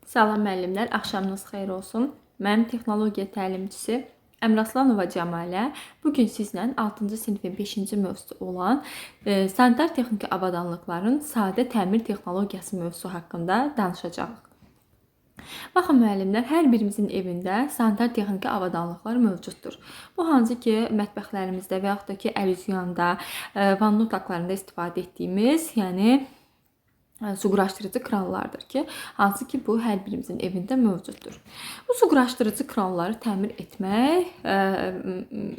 Salam müəllimlər, axşamınız xeyir olsun. Mən texnologiya təlimçisi Əmraslanova Cəmalə. Bugün sizlə 6-cı sinifin 5-ci mövzusu olan sanitar texniki avadanlıqların sadə təmir texnologiyası mövzusu haqqında danışacağıq. Baxın müəllimlər, hər birimizin evində sanitar texniki avadanlıqlar mövcuddur. Bu hansı ki, mətbəxlərimizdə və yaxud da ki, əl-üzyanda, vanna otaqlarında istifadə etdiyimiz, yəni su quraşdırıcı kranlardır ki, hansı ki bu hər birimizin evində mövcuddur. Bu su quraşdırıcı kranları təmir etmək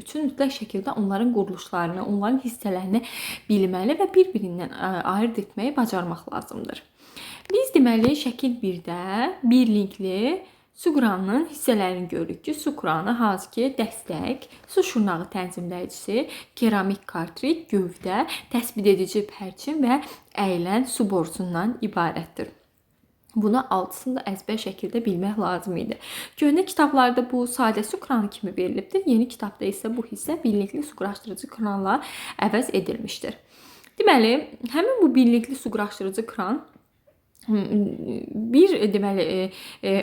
üçün mütləq şəkildə onların quruluşlarını, onların hissələrini bilməli və bir-birindən ayırd etməyi bacarmaq lazımdır. Biz deməli şəkil 1-də bir linkli su kranının hissələrini görürük ki, su kranı hansı ki dəstək, su şırnağı tənzimləyicisi, keramik kartrik, gövdə, təsbit edici pərçim və əyilən su borusundan ibarətdir. Buna altısını da əzbər şəkildə bilmək lazım idi. Köhnə kitablarda bu sadə su kranı kimi verilibdir. Yeni kitabda isə bu hissə birlikli su quraşdırıcı kranla əvəz edilmişdir. Deməli, həmin bu birlikli su quraşdırıcı kran bir deməli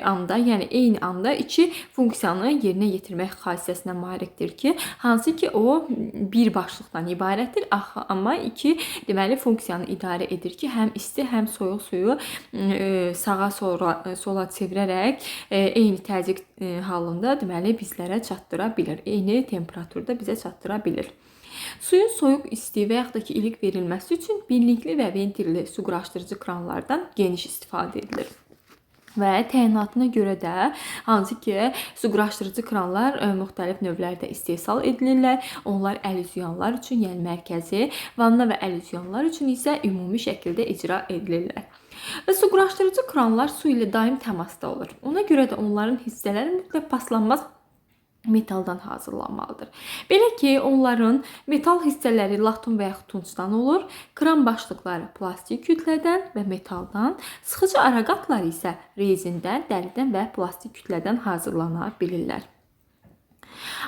anda, yəni eyni anda iki funksiyanı yerinə yetirmək xassəsinə malikdir ki, hansı ki o bir başlıqdan ibarətdir, amma iki deməli funksiyanı idarə edir ki, həm isti, həm soyuq suyu sağa sola çevirərək eyni təzyiq halında deməli bizlərə çatdıra bilir. Eyni temperaturda bizə çatdıra bilir. Suyun soyuq, isti və yaxud da ki, ilik verilməsi üçün birlikli və ventilli su quraşdırıcı kranlardan geniş istifadə edilir. Və təyinatına görə də hansı ki, su quraşdırıcı kranlar müxtəlif növlərdə istehsal edilirlər. Onlar əl-üzyanlar üçün, yəni mərkəzi, vanna və əl-üzyanlar üçün isə ümumi şəkildə icra edilirlər. Və su quraşdırıcı kranlar su ilə daim təmasda olur. Ona görə də onların hissələri mütləq paslanmaz metaldan hazırlanmalıdır. Belə ki, onların metal hissələri laton və yaxud tuncdan olur, kran başlıqları plastik kütlədən və metaldan, sıxıcı araqatlar isə rezindən, dəridən və plastik kütlədən hazırlana bilirlər.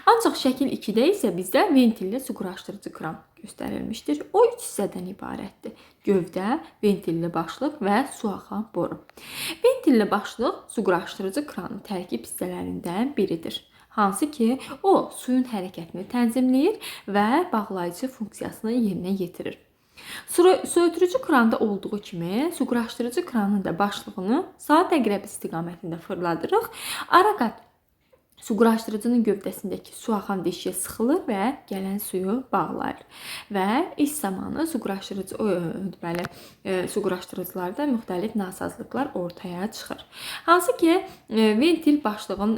Ancaq şəkil 2-də isə bizdə ventilli su quraşdırıcı kran göstərilmişdir. O 3 hissədən ibarətdir. Gövdə, ventilli başlıq və su axan boru. Ventilli başlıq su quraşdırıcı kranın tərkib hissələrindən biridir. Hansı ki, o suyun hərəkətini tənzimləyir və bağlayıcı funksiyasını yerinə yetirir. Su ötürücü kranda olduğu kimi, su quraşdırıcı kranın da başlığını saat əqrəbi istiqamətində fırladırıq. Araqat su quraşdırıcının gövdəsindəki su axan deşiyə sıxılır və gələn suyu bağlayır. Və iş zamanı su quraşdırıcılarda müxtəlif nasazlıqlar ortaya çıxır. Hansı ki, ventil başlığın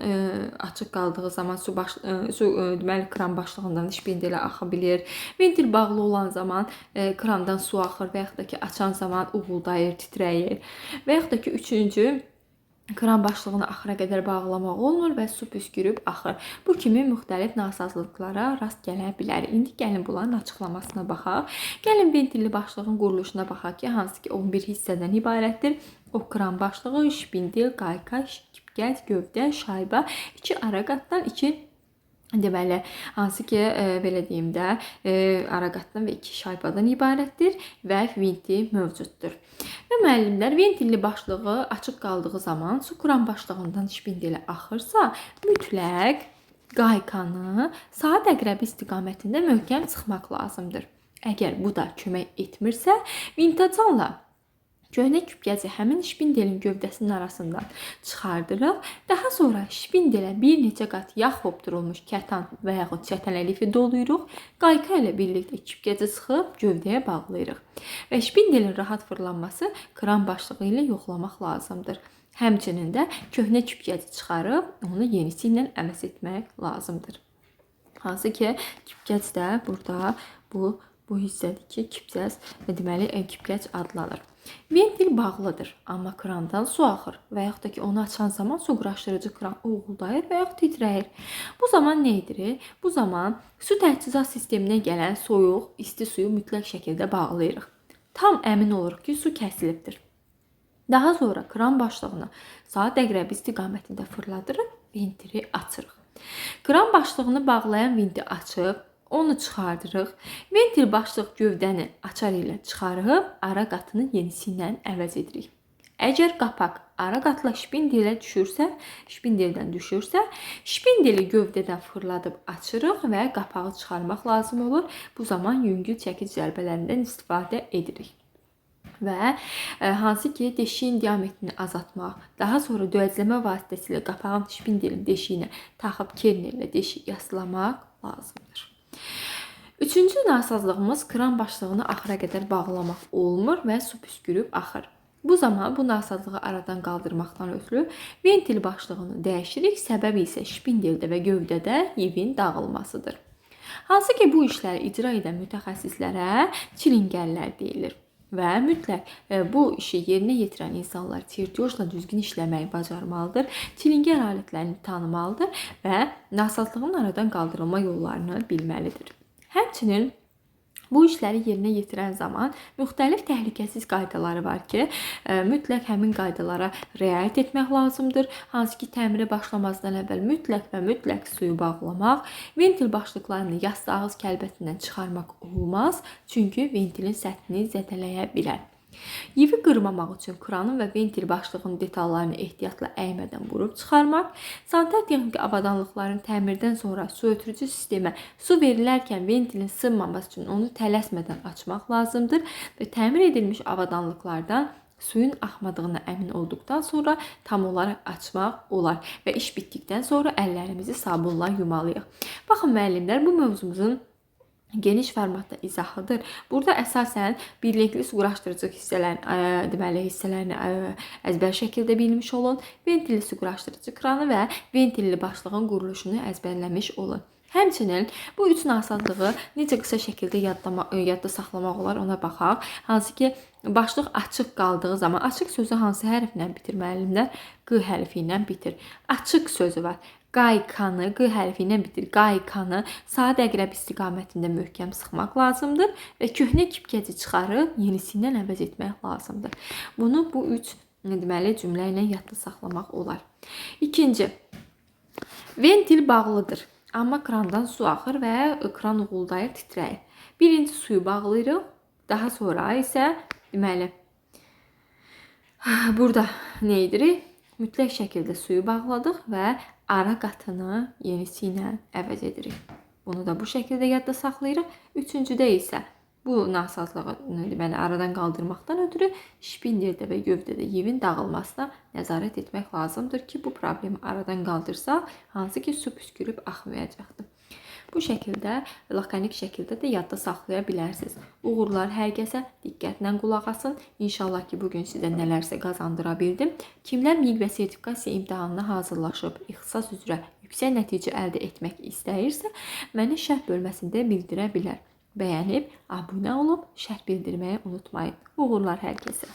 açıq qaldığı zaman deməli kran başlığından şpindelə axa bilir. Ventil bağlı olan zaman krandan su axır və yaxud da ki, açan zaman uğuldayır, titrəyir. Və yaxud da ki, üçüncü kran başlığını axıra qədər bağlamaq olmur və su püskürüb axır. Bu kimi müxtəlif nasazlıqlara rast gələ bilər. İndi gəlin bunların açıqlamasına baxaq. Gəlin ventilli başlığın quruluşuna baxaq ki, hansı ki 11 hissədən ibarətdir. O kran başlığı, şpindel, qayka, kipgəz, gövdə, şayba, 2 araqatdan, 2 deməli, hansı ki, belə deyim də, araqatdan və 2 şaybadan ibarətdir və vinti mövcuddur. Və müəllimlər, ventilli başlığı açıq qaldığı zaman su kran başlığından şpindelə axırsa, mütləq qaykanı saat əqrəbi istiqamətində möhkəm sıxmaq lazımdır. Əgər bu da kömək etmirsə, vintacanla köhnə küpgəzi həmin şpindelin gövdəsinin arasından çıxardırıq. Daha sonra şpindelə bir neçə qat yağ hopdurulmuş kətan və yaxud çətən əlifi doluyuruq. Qayka ilə birlikdə küpgəzi sıxıb gövdəyə bağlayırıq. Və şpindelin rahat fırlanması kran başlığı ilə yoxlamaq lazımdır. Həmçinin də köhnə küpgəzi çıxarıb onu yenisi ilə əvəz etmək lazımdır. Hansı ki, küpgəz də burada bu hissədir ki, küpgəz adlanır. Ventil bağlıdır, amma krandan su axır və yaxud da ki, onu açan zaman su quraşdırıcı kran uğuldayır və yaxud titrəyir. Bu zaman nə edirik? Bu zaman su təchizat sisteminə gələn soyuq, isti suyu mütləq şəkildə bağlayırıq. Tam əmin oluruq ki, su kəsilibdir. Daha sonra kran başlığını saat əqrəbi istiqamətində fırladırıq, ventili açırıq. Kran başlığını bağlayan venti açıb, onu çıxardırıq. Ventil başlıq gövdəni açar ilə çıxarıb, ara qatını yenisi ilə əvəz edirik. Əgər qapaq ara qatla şpindelə şpindeldən düşürsə, şpindeli gövdədən fırladıb açırıq və qapağı çıxarmaq lazım olur. Bu zaman yüngül çəkic zərbələrindən istifadə edirik. Və hansı ki deşiyin diametrini azaltmaq, daha sonra döyəcləmə vasitəsilə qapağın şpindelin deşiyinə taxıb kernerlə deşiyi yaslamaq lazımdır. Üçüncü nasazlığımız kran başlığını axıra qədər bağlamaq olmur və su püskürüb axır. Bu zaman bu nasazlığı aradan qaldırmaqdan ötürü ventil başlığını dəyişirik. Səbəbi isə şpindeldə və gövdədə yivin dağılmasıdır. Hansı ki bu işləri icra edən mütəxəssislərə çilingərlər deyilir. Və mütləq bu işi yerinə yetirən insanlar çertyojla düzgün işləməyi bacarmalıdır, çilingər alətlərini tanımalıdır və nasazlığın aradan qaldırılma yollarını bilməlidir. Həmçinin bu işləri yerinə yetirən zaman müxtəlif təhlükəsiz qaydaları var ki, mütləq həmin qaydalara riayət etmək lazımdır. Hansı ki, təmirə başlamazdan əvvəl mütləq suyu bağlamaq, ventil başlıqlarını yastı ağız kəlbətindən çıxarmaq olmaz, çünki ventilin səthini zədələyə bilər. Yivi qırmamaq üçün kranın və ventil başlığının detallarını ehtiyatla əymədən vurub çıxarmaq, sanitar texniki avadanlıqların təmirdən sonra su ötürücü sistemə su verilərkən ventilin sınmaması üçün onu tələsmədən açmaq lazımdır və təmir edilmiş avadanlıqlardan suyun axmadığına əmin olduqdan sonra tam olaraq açmaq olar və iş bitdikdən sonra əllərimizi sabunla yumalıyıq. Baxın müəllimlər, bu mövzumuzun geniş formatda izahıdır. Burada əsasən birlikli su quraşdırıcı hissələrini əzbər şəkildə bilmiş olun. Ventilli su quraşdırıcı kranı və ventilli başlığın quruluşunu əzbərləmiş olun. Həmçinin bu üç nasazlığı necə qısa şəkildə yadda saxlamaq olar ona baxaq. Hansı ki başlıq açıq qaldığı zaman, açıq sözü hansı hərflə bitir müəllimlər? Q hərfi ilə bitir. Açıq sözü var. Qaykanı, Q hərfi ilə bitir. Qaykanı saat əqrəb istiqamətində möhkəm sıxmaq lazımdır və köhnə kipkəci çıxarıb yenisi ilə əvəz etmək lazımdır. Bunu bu üç cümlə ilə yadda saxlamaq olar. İkinci, ventil bağlıdır. Amma krandan su axır və kran uğuldayır, titrəyir. Birinci suyu bağlayırıq. Daha sonra isə burada nə edirik? Mütləq şəkildə suyu bağladıq və ara qatını yenisi ilə əvəz edirik. Bunu da bu şəkildə yadda saxlayırıq. Üçüncüdə isə bu nasazlığı aradan qaldırmaqdan ötürü şpindeldə və gövdədə yivin dağılmasına nəzarət etmək lazımdır ki, bu problemi aradan qaldırsaq, hansı ki su püskürüb axmayacaqdır. Bu şəkildə, lakonik şəkildə də yadda saxlaya bilərsiniz. Uğurlar hər kəsə, diqqətlə qulaq asın. İnşallah ki, bugün sizə nələrsə qazandıra bildim. Kimlər miq və sertifikasiya imtahanına hazırlaşıb, ixtisas üzrə yüksək nəticə əldə etmək istəyirsə, mənə şərh bölməsində bildirə bilər. Bəyənib, abunə olub, şərh bildirməyi unutmayın. Uğurlar hər kəsə.